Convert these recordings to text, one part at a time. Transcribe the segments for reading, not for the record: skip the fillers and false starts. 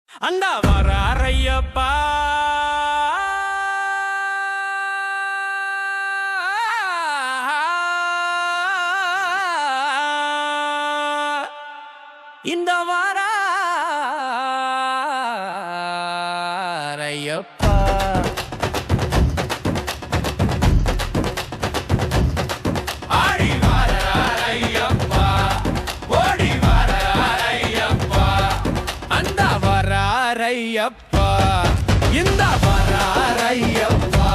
அந்த வராரையப்பா இந்த வராரையப்பா ஆடி வராரையப்பா ஓடி வராரையப்பா அந்த வராரையப்பா இந்த வராரையப்பா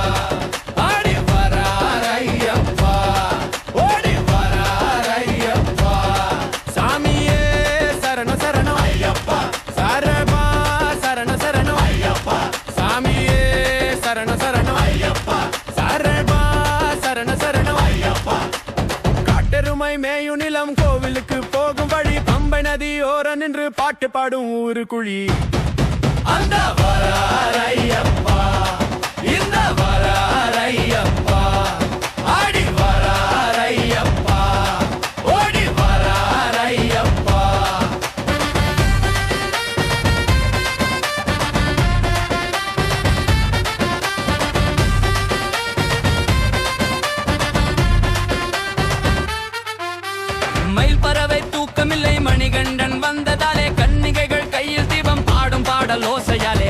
ஆடி வராரையப்பா ஓடி வராரையப்பா சாமியே சரண சரணம் ஐயப்பா சரபா சரண சரணம் ஐயப்பா சாமியே சரண சரணம் ஐயப்பா சரபா சரண சரணம் ஐயப்பா காட்டெருமை மேயும் நிலம் கோவிலுக்கு போகும் வழி பம்பை நதியோர நின்று பாட்டு பாடும் ஊரு குழி அந்த வராரையப்பா இந்த வராரையப்பா ஆடி வராரையப்பா ஓடி வராரையப்பா மயில் பறவை தூக்கமில்லை மணிகண்டன் வந்ததாலே கன்னிகைகள் கையில் தீபம் பாடும் பாடல் ஓசையாலே